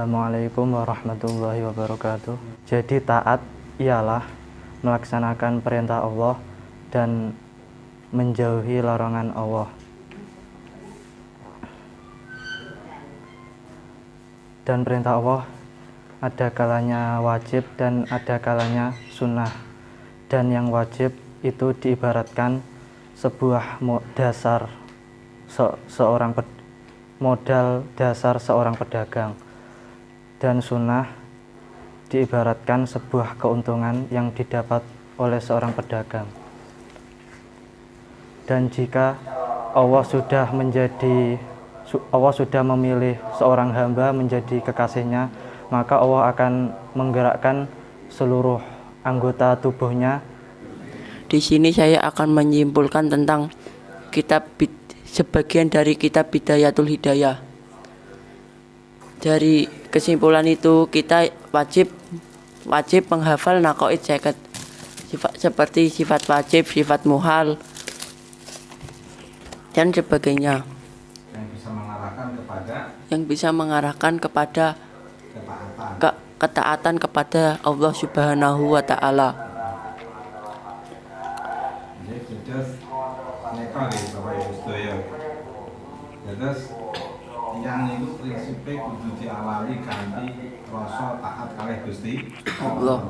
Assalamualaikum warahmatullahi wabarakatuh. Jadi taat ialah melaksanakan perintah Allah dan menjauhi larangan Allah. Dan perintah Allah ada kalanya wajib dan ada kalanya sunnah. Dan yang wajib itu diibaratkan sebuah modal dasar seorang pedagang. Dan sunnah diibaratkan sebuah keuntungan yang didapat oleh seorang pedagang. Dan jika Allah sudah memilih seorang hamba menjadi kekasihnya, maka Allah akan menggerakkan seluruh anggota tubuhnya. Di sini saya akan menyimpulkan tentang sebagian dari kitab Bidayatul Hidayah. Dari kesimpulan itu kita wajib menghafal naqaid 50 seperti sifat wajib, sifat muhal dan sebagainya yang bisa mengarahkan kepada ketaatan kepada Allah Subhanahu wa Ta'ala. Yang itu prinsipnya kudu diawali ganti rasa taat kalih Gusti Allah.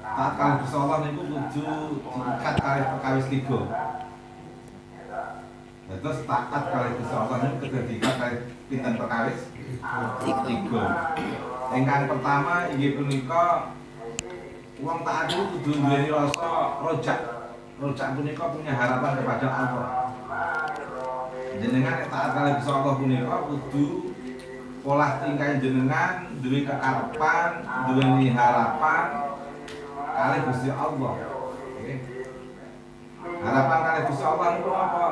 Taat kalih Gusti Allah niku kudu diikat kalih perkawis 3. Terus taat kalih Gusti Allah niku kudu diikat kalih pinten perkawis 3. Ingkang pertama inggih punika wong taat itu kudu duweni rasa rojak. Rojak punika punya harapan kepada Allah. Jenengan taat kalih Gusti Allah punika kudu pola tingkah jenengan duwe kekarepan, duweni harapan kalih Gusti Allah. Nggih. Harapan kalih Gusti Allah niku apa?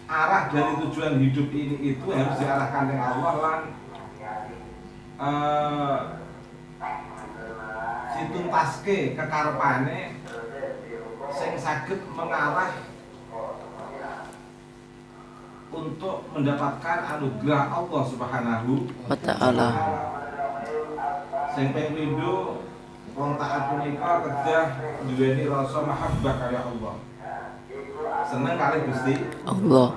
Arah dari tujuan hidup ini itu harus diarahkan dengan Allah lan dituntaske kekarepane sing saged mengarah untuk mendapatkan anugerah Allah Subhanahu wa Ta'ala. Sing ping pindho wong taat punika kedah duweni rasa mahabbah kaya Allah. Seneng kalih Gusti Allah.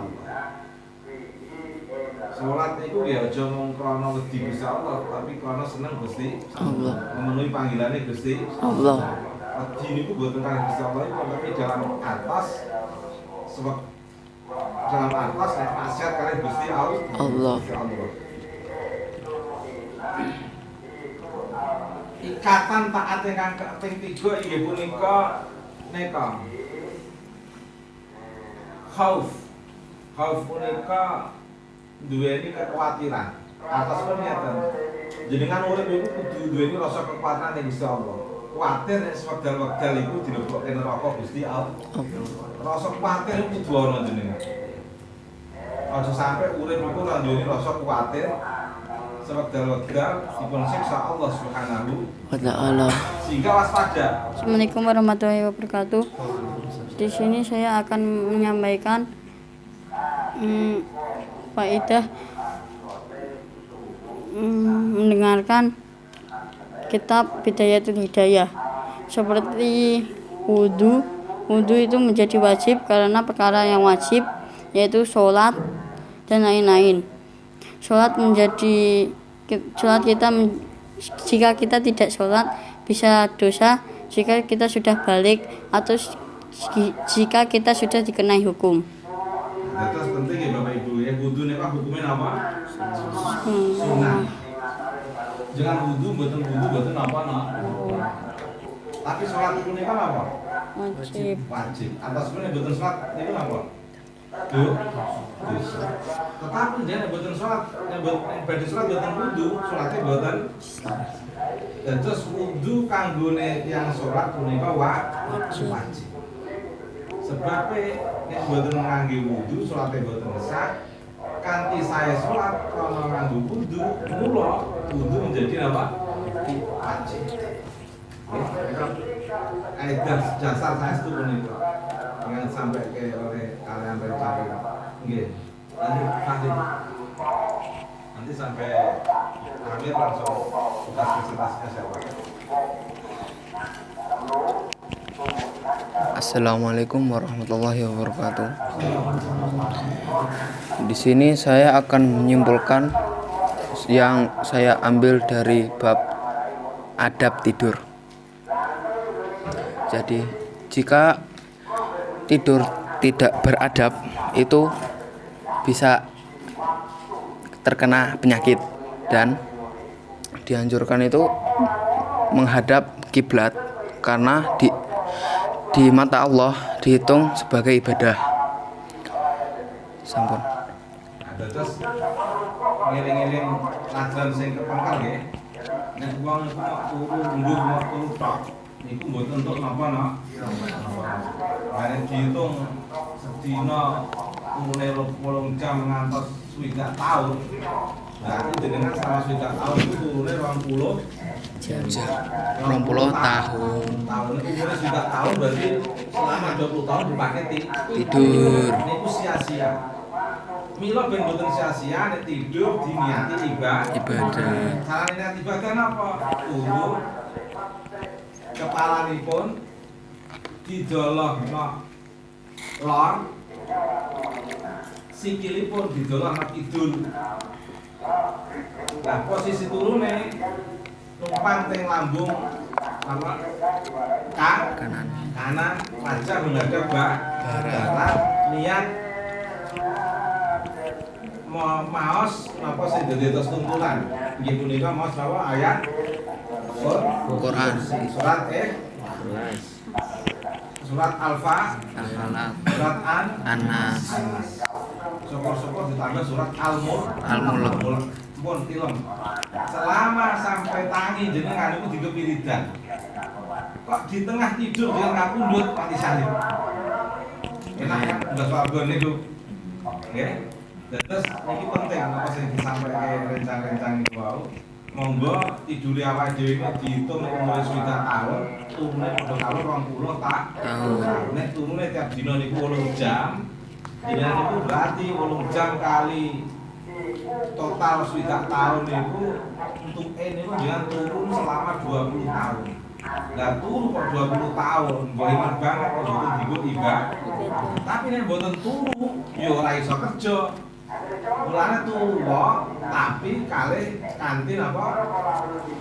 Salat niku ya aja mung krana wedi Gusti Allah, tapi krana seneng Gusti Allah. memenuhi panggilane Gusti Allah. Wedi niku boten kalih Gusti Allah, tapi dalam atas sebab dalam atas nek maksiat kalih Gusti Allah. Ikatan taat ingkang kaping 3 inggih punika neka khauf. Khauf punika duweni kekhawatiran. Atas pernyataan jenengan urip iku kudu duweni rasa kekhawatiran ing Gusti Allah. Kuwatir nek sewekdal-wekdal iku dilebokke neraka Gusti Allah. Rasa kuwatir kudu ana jenengan. Aja sampai urip iku ora duweni rasa kuwatir sewekdal-wekdal dipun siksa Allah Subhanahu wa Ta'ala. Sehingga waspada. Assalamualaikum warahmatullahi wabarakatuh. Di sini saya akan menyampaikan faedah mendengarkan kitab Bidayatul Hidayah. Seperti wudu itu menjadi wajib karena perkara yang wajib yaitu sholat dan lain-lain. Sholat kita jika kita tidak sholat bisa dosa jika kita sudah balik atau jika kita sudah dikenai hukum. Terus penting ya Bapak Ibu ya, wudu nek hukumnya apa? Sunnah. Jangan wudu mboten apa nak. Tapi sholat itu kan apa? Wajib. Atas meneh mboten sholat niku apa? Dosa. Tetapi dia mboten sholat, nek badhe sholat mboten wudu, sholatnya mboten. Dan terus wudu kanggone tiyang sholat punika wajib. Sebabnya nek mboten ngangge wudu salate mboten sah. Kanthi saya salat kalau nganggo wudu, mula wudu menjadi apa? Wajib. Kaidah dasar saya itu punika. Jangan sampai oleh kalian bercari. Nggih. Lanjut. Nanti sampai akhir langsung tugas presentasinya siapa? Assalamualaikum warahmatullahi wabarakatuh. Di sini saya akan menyimpulkan yang saya ambil dari bab adab tidur. Jadi, jika tidur tidak beradab itu bisa terkena penyakit dan dianjurkan itu menghadap kiblat karena di mata Allah dihitung sebagai ibadah. Sampun. Ada terus ngiling-ngiling lajaran sing kepengkal nggih. Nek wong iku mau turu mundur mau turu tok. Niku mboten entuk napa-napa. Mane dihitung sedina mulai 20 jam ngantos 20 tahun. Berarti dengan sama 20 tahun itu turunnya 20 Jam 20 tahun. Tahun itu mulai 20 tahun berarti selama 20 tahun dipakai Tidur. Niku sia-sia. Mila ben boten sia-sia nek tidur diniati ibadah. Carane niat ibadah napa? Turu kepalanipun didolongno lor, sikilipun didolongno kidul. Nah, posisi turune numpang teng lambung apa? Kanan, wajah menghadap barat, niat maos napa sing dadi tos tuntunan. Nggih punika maos napa ayat Quran. Surat Surat Al-Fa, Surat An-Nas. Syukur-syukur ditambah surat Al-Mulk. Pun film. Selama sampai tangi jenengan itu digepiridan. Kok di tengah tidur dia ngapundhut mati salib. Enak kan udah soal niku. Nggih. Terus niki penting apa sing disampaikan rencang-rencang niku wau. Monggo tidure awake dhewe iki diitung nek umur 20 tahun, turune padha karo 20 tahun. Nek turune tiap dina niku 8 jam. Dina niku berarti 8 jam kali total 20 tahun niku untuk niku dengan turun selama 20 tahun. Lah turu kok 20 tahun, mbok iman banget kok mboten digo ibadah. Tapi nek mboten turu, ya ora iso kerja. Mulane turu tapi kalih kanthi napa?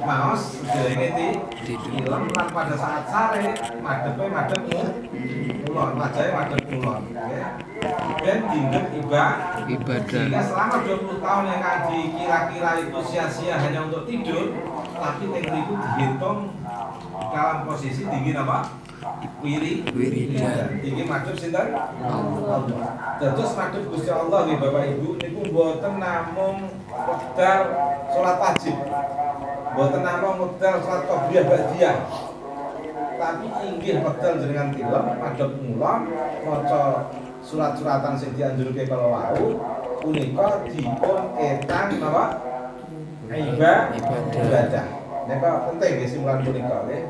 Maos derenge tidur lan pada saat sare madhep kulon, wajahe madhep kulon, nggih. Ben dinten ibadah. Sehingga selama 20 tahun yang kaji kira-kira itu sia-sia hanya untuk tidur, tapi nek niku dihitung dalam posisi tinggi apa? Wiridan. Tinggi madhep sinten? Allah. Terus madhep Gusti Allah nggih Bapak Ibu niku mboten namung wekdal salat wajib. Mboten namung wekdal salat qobliyah ba'diyah. Tapi inggih wekdal jenengan tilem madhep mula maca surat-suratan sing dianjurke kala wau punika dipun etang napa? Ibadah. Nek penting nggih simulan punika nggih.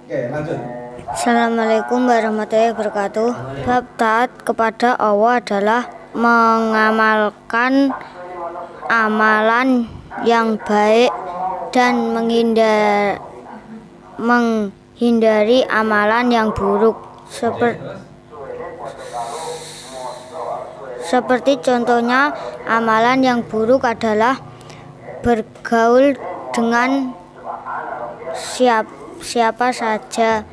Oke, lanjut. Assalamualaikum warahmatullahi wabarakatuh. Bab taat kepada Allah adalah mengamalkan amalan yang baik dan menghindari amalan yang buruk. Seperti contohnya, amalan yang buruk adalah bergaul dengan siapa saja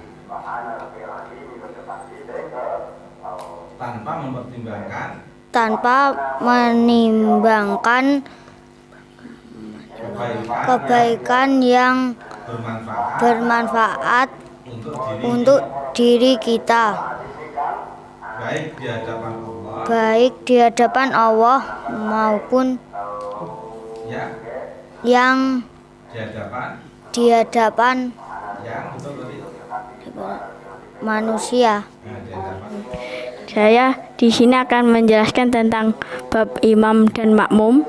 tanpa menimbangkan kebaikan yang bermanfaat untuk diri kita, baik di hadapan Allah maupun yang di hadapan manusia. Saya di sini akan menjelaskan tentang bab imam dan makmum.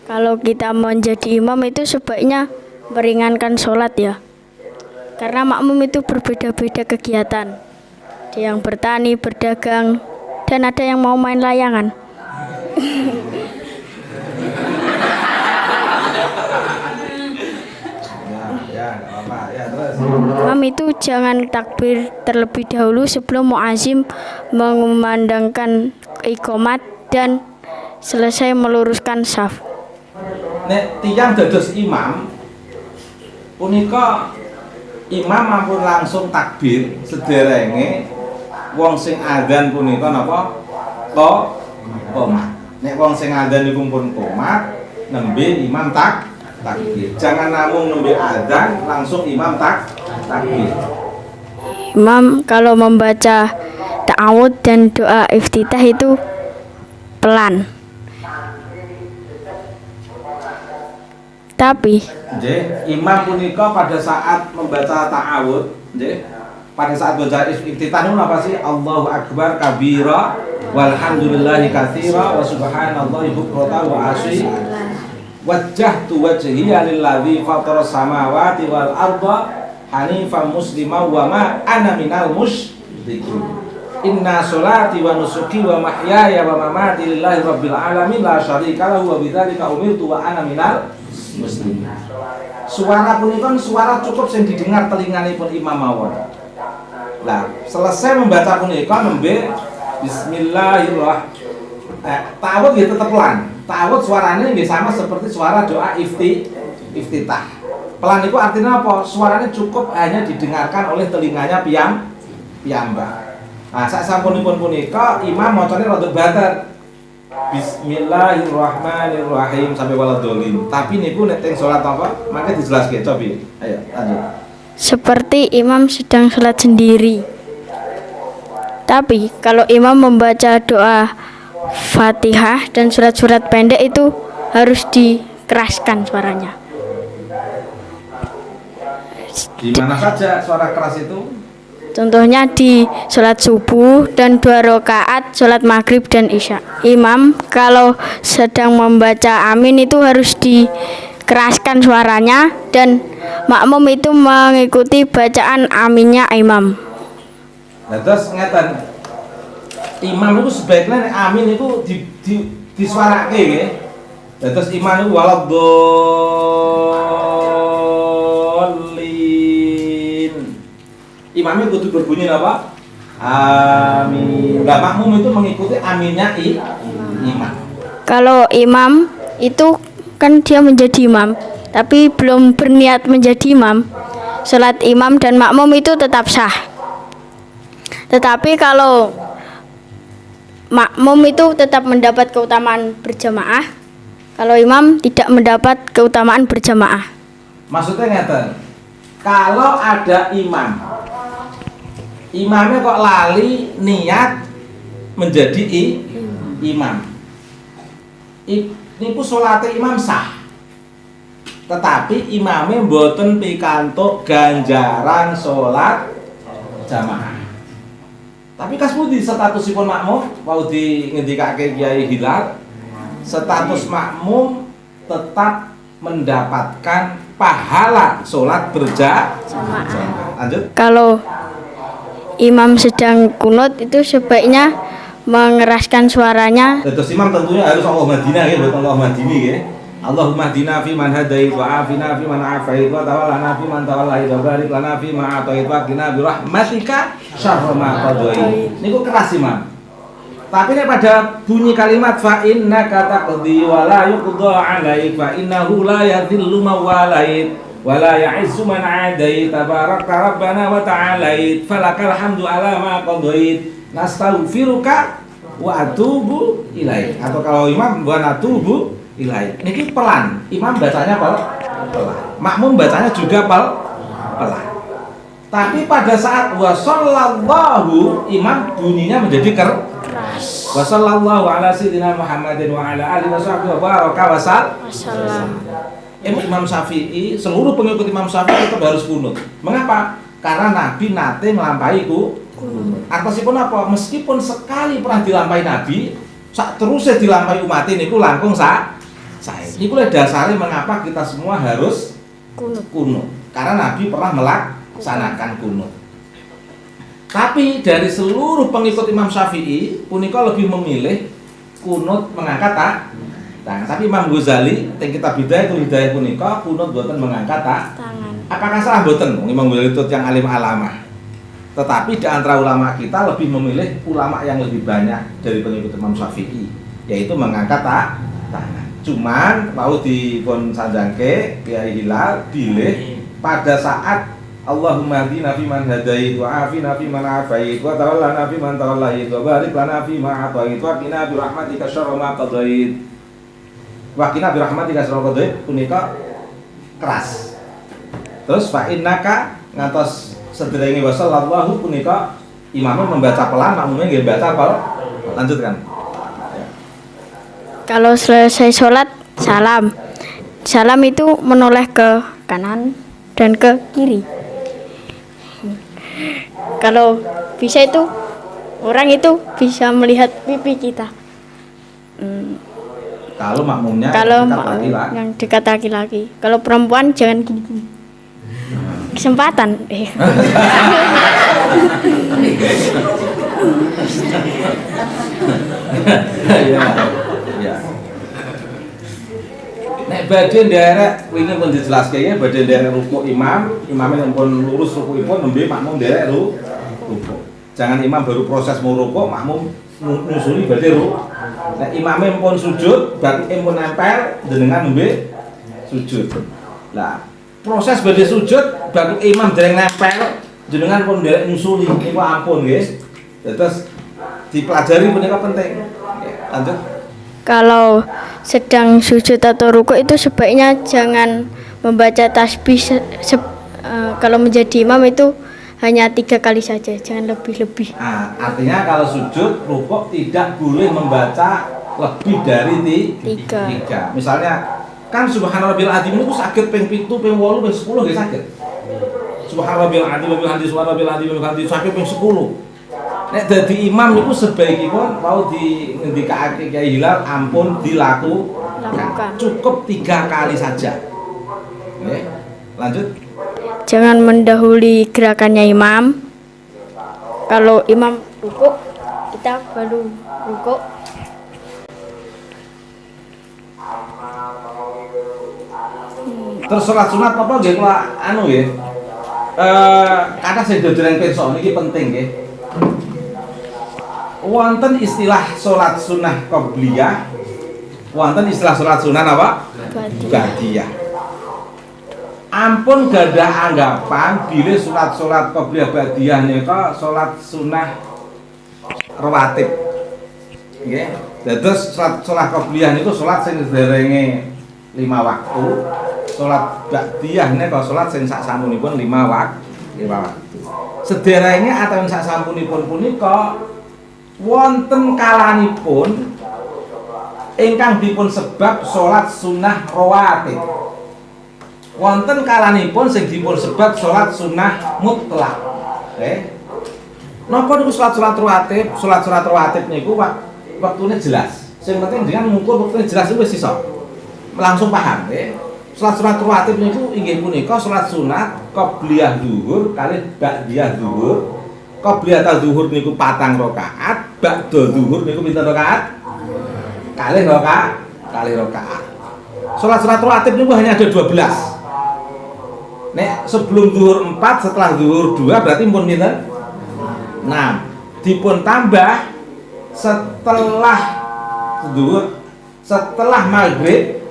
Kalau kita menjadi imam itu sebaiknya meringankan sholat ya. Karena makmum itu berbeda-beda kegiatan. Ada yang bertani, berdagang, dan ada yang mau main layangan. itu jangan takbir terlebih dahulu sebelum muazim mengumandangkan iqamat dan selesai meluruskan saf. Nek tiyang dados imam punika imam ampun langsung takbir sederenge wong sing adzan punika napa qomat. Nek wong sing adzan niku pun qomat nembe imam takbir. Jangan namung nembe adzan langsung imam takbir. Imam kalau membaca ta'awud dan doa iftitah itu pelan. Tapi Nggih, imam punika pada saat membaca ta'awud, nggih, pada saat baca iftitah niku apa sih? Allahu akbar kabira walhamdulillahi katsira wa subhanallahi bukratan wa asyi. Wajjahtu wajhiya lilladzi fatara samawati wal arda hanifan musliman wa ma ana minal musyrikin. Inna sholati wa nusuki wa mahyaya wa mamati lillahi rabbil alamin la syarika lahu wa bidzalika umirtu wa ana minal muslimin. Suara punika suara cukup sing didengar telinganipun imam mawon. Lah, selesai membaca punika nembe bismillahirrahmanirrahim. Ta'awud nggih tetep pelan. Ta'awud suaranya nggih sama seperti suara doa iftitah. Pelan itu artinya apa? Suaranya cukup hanya didengarkan oleh telinganya piyambak. Nah, sasampunipun punika imam macane rada banter. Bismillahirrahmanirrahim sampai waladolin. Tapi niku nek teng salat apa? Maka dijelaske coba. Ayo, lanjut. seperti imam sedang sholat sendiri. Tapi kalau imam membaca doa Fatihah dan surat-surat pendek itu harus dikeraskan suaranya. Di mana saja suara keras itu? Contohnya di sholat subuh dan 2 rakaat sholat maghrib dan isya. Imam kalau sedang membaca amin itu harus dikeraskan suaranya dan makmum itu mengikuti bacaan aminnya imam. Nah, terus ngeten. Imam itu sebaiknya nek amin itu disuarake nggih. Nah, terus imam itu imamnya kudu berbunyi apa? Amin. Nah, makmum itu mengikuti aminnya imam. Kalau imam itu kan dia menjadi imam, tapi belum berniat menjadi imam. Salat imam dan makmum itu tetap sah. Tetapi kalau makmum itu tetap mendapat keutamaan berjamaah, kalau imam tidak mendapat keutamaan berjamaah. Maksudnya ngeten. Kalau ada imamnya kok lali niat menjadi imam. Niku salate imam sah. Tetapi imamnya mboten pikantuk ganjaran salat jamaah. Tapi kaspundi statusipun makmum wau ngendikake Kiai Hilal, status makmum tetap mendapatkan pahala salat berjamaah. Lanjut. Kalau imam sedang kunut itu sebaiknya mengeraskan suaranya. Terus imam tentunya harus Allahumma hdina ya, bukan Allahumma hdini ya. Allahumma hdina fi man hadait wa afina fi man afait wa tawallana fi man tawallait wa barik lana fi ma atait wa qina bi rahmatika syarra ma qadait. Niku keras imam. Tapi nek pada bunyi kalimat fa innaka taqdi wa la yuqda 'alaik fa innahu la yadhillu man walait wa la ya'izzu man 'adait tabarakta rabbana wa ta'alait falakal hamdu 'ala ma qadait nastaghfiruka wa atubu ilaik. Atau kalau imam wa natubu ilaik. Niki pelan. Imam bacanya pelan. Makmum bacanya juga pelan. Tapi pada saat wa sallallahu imam bunyinya menjadi keras. Wa sallallahu ala sayyidina Muhammadin wa ala alihi washabbihi wa baraka wa sallam. Imam Syafi'i, seluruh pengikut Imam Syafi'i tetap harus kunut. Mengapa? Karena Nabi nate melampaui kunut. Artosipun apa? Meskipun sekali pernah dilampaui Nabi, sak terusnya dilampaui umat ini ku langkung saya. Ini pula dasarnya mengapa kita semua harus kunut. Karena Nabi pernah melaksanakan kunut. Tapi dari seluruh pengikut Imam Syafi'i, punika lebih memilih kunut mengangkat tangan. Tapi Imam Ghazali, yang kita Hidayah punika kunut boten mengangkat tangan. Apakah salah boten Imam Ghazali itu yang alim alamah? Tetapi di antara ulama kita lebih memilih ulama yang lebih banyak dari pengikut Imam Syafi'i, yaitu mengangkat tangan. Cuman mau dipun sanjangke Kiai Hilal pilih pada saat Allahumma hdina fiman hadait wa afina fiman afait wa tawallana fiman tawallait wa barik lana fima atait wa qina bi rahmatika syarra ma qadait wa qina bi rahmatika syarra ma qadait punika keras. Terus fa innaka ngantos sederenge wa sallallahu punika imamnya membaca pelan, makmumnya nggih baca apa? Lanjutkan. Kalau selesai sholat, salam. Salam itu menoleh ke kanan dan ke kiri. Kalau bisa itu, orang itu bisa melihat pipi kita. Kalau makmumnya Kalau dekat laki-laki. yang dekat laki-laki. Kalau perempuan jangan gini-gini. Kesempatan. Iya. Iya. Nek badhe nderek wingi pun dijelaske ya, badhe nderek rukuk imam, imamnya pun lurus rukukipun nembe makmum nderek rukuk. Jangan imam baru proses mau rukuk, makmum nyusuli badhe rukuk. Nek imamnya pun sujud, berarti pun nempel jenengan nembe sujud. Lah, proses badhe sujud, berarti imam dereng nempel, jenengan pun nderek nyusuli. Niku ampun nggih. Terus dipelajari punika penting. Lanjut. Kalau sedang sujud atau rukuk itu sebaiknya jangan membaca tasbih. Kalau menjadi imam itu hanya 3 kali saja, jangan lebih-lebih. Nah, artinya kalau sujud, rukuk tidak boleh membaca lebih dari 3. Misalnya, kan subhanallahil azim itu sakit ping 7, ping 8, ping 10 nggih sakit. Subhanallahil azim wa bihamdihi subhanallahil azim wa bihamdihi sampai ping 10. Nek dadi imam niku sebaikipun mau ngendikake Kiai Hilal ampun dilakukan. Cukup 3 kali saja. Oke, lanjut. Jangan mendahului gerakannya imam. Kalau imam rukuk, kita baru rukuk. Terus sholat sunat apa nggih kula anu nggih. Kata sing dodolan pirsa niki penting nggih. Wonten istilah sholat sunnah qobliyah, wonten istilah sholat sunnah apa? Ba'diyah. Ampun gadah anggapan bilih sholat qobliyah ba'diyah nika sholat sunnah rawatib. Nggih. Dados sholat qobliyah niku sholat sing sederenge 5 waktu. Sholat ba'diyah nika sholat sing sak sampunipun 5 waktu. Sederenge atau sak sampunipun punika wonten kalanipun ingkang dipun sebab sholat sunnah rawatib. Wonten kalanipun sing dipun sebab sholat sunnah mutlak. Napa niku sholat rawatib? Sholat rawatib niku waktune jelas. Sing penting dengan mengukur waktune jelas itu wis iso. Langsung paham, Sholat rawatib niku inggih punika sholat sunat qobliyah zuhur kalih ba'diyah zuhur. Qobliyah zuhur niku 4 rakaat, ba'da zuhur niku pinten rakaat? Kalih rakaat. Sholat rawatib niku hanya ada 12. Nek sebelum zuhur 4, setelah zuhur 2 berarti pun pinten? 6. Dipun tambah setelah zuhur, setelah maghrib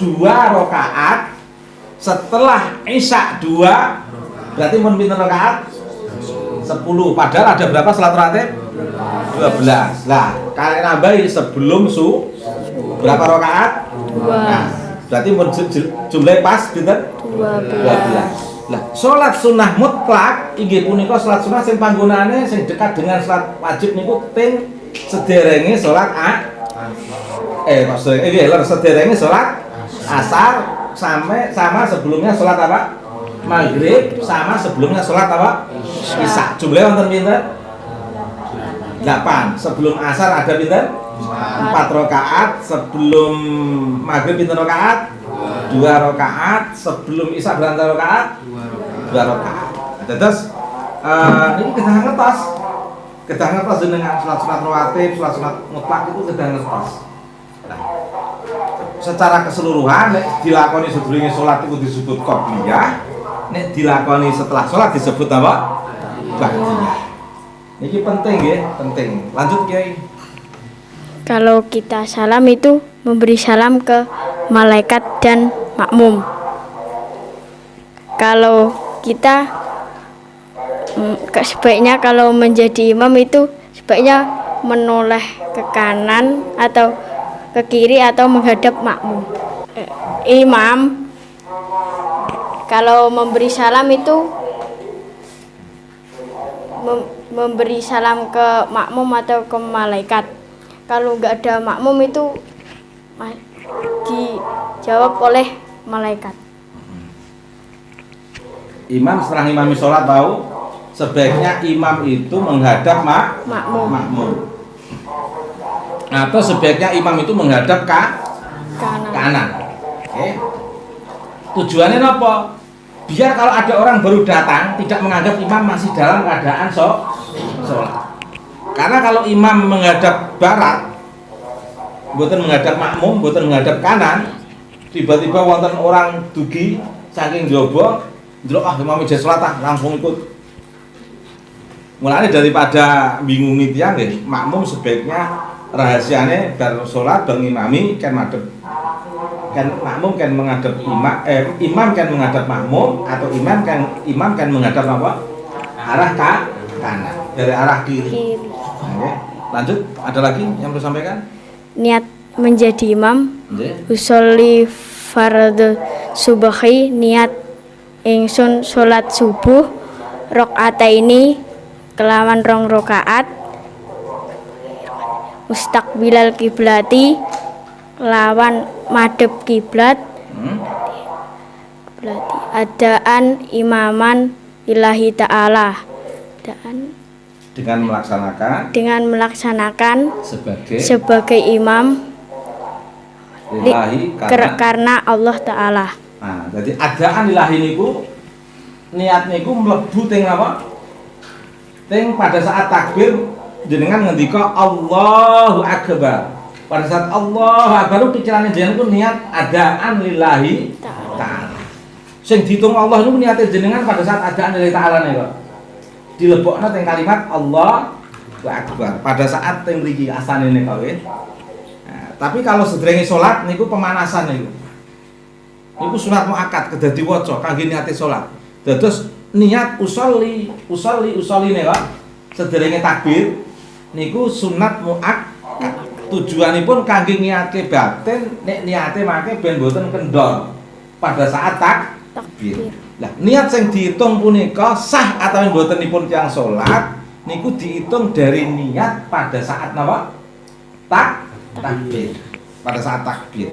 2 rakaat, setelah isya 2 berarti pun pinten rakaat? 10. Padahal ada berapa sholat rawatib? 12. Lah, kalian nambahi sebelum berapa rakaat? 2. Nah, berarti jumlah pas pinten? 12. Lah, sholat sunnah mutlak inggih punika sholat sunnah sing panggonane sing dekat dengan sholat wajib niku ting sederenge sholat sederenge sholat asar sama sebelumnya sholat apa? Maghrib sama sebelumnya sholat apa? Isya. Jumlahnya wonten pinten? 8. Sebelum asar ada pinten? 4 rakaat. Sebelum maghrib pinten rakaat? 2 rakaat. Sebelum isya berapa rakaat? 2 rakaat. Terus ini kedah ngertos. Kedah ngertos dengan sholat rawatib, sholat mutlak itu kedah ngertos. Nah, secara keseluruhan dilakoni sedurunge sholat itu disebut qobliyah. nek dilakoni setelah sholat disebut apa? Ba'diyah. Ini penting ya, penting. Lanjut Kiai. Kalau kita salam itu memberi salam ke malaikat dan makmum. Kalau kita sebaiknya kalau menjadi imam itu sebaiknya menoleh ke kanan atau ke kiri atau menghadap makmum. Imam kalau memberi salam itu memberi salam ke makmum atau ke malaikat. Kalau nggak ada makmum itu dijawab oleh malaikat. Imam setelah imami sholat tahu sebaiknya imam itu menghadap makmum. Atau sebaiknya imam itu menghadap kanan. Oke. Tujuannya apa? Biar kalau ada orang baru datang tidak menganggap imam masih dalam keadaan sholat. Karena kalau imam menghadap barat, bukan menghadap makmum, bukan menghadap kanan, tiba-tiba wonten orang dugi saking jowo, ndelok imam jadi sholat langsung ikut. Mulanya daripada bingungi tiyang nggih, makmum sebaiknya rahasiane bar sholat bar ngimami kan madhep. Kan makmum kan menghadap imam kan menghadap makmum atau imam kan menghadap apa? Arah kanan dari arah kiri. Oke. Lanjut, ada lagi yang perlu sampaikan? Niat menjadi imam, Nggih. usolli fardhu subhi, niat ingsun salat subuh rakaataini kelawan 2 rakaat, mustaqbilal kiblati lawan madhep kiblat, adaan imaman ilahi ta'ala, dengan melaksanakan sebagai imam lillahi karena Allah Ta'ala. Nah, jadi adaan lillahi niku niat niku mlebu teng apa? Teng pada saat takbir jenengan ngendika Allahu Akbar. Pada saat Allahu Akbar pikirannya jenengan ku niat adaan lillahi ta'ala. Sing diitung Allah niku niate jenengan pada saat adaan lillahi ta'ala niku. Dilebokna teng kalimat Allahu Akbar pada saat teng mriki asane niku nggih. Nah, tapi kalau sedherenge salat niku pemanasan niku. Niku sunat muakkad kedah diwaca kangge niate salat. Dados niat usolli niku sedherenge takbir niku sunat muakkad. Tujuanipun kangge niate batin, nek niate make ben boten kendor pada saat takbir. Lah niat sing diitung punika sah atau mbotenipun tiyang salat niku diitung dari niat pada saat napa? Takbir. Pada saat takbir.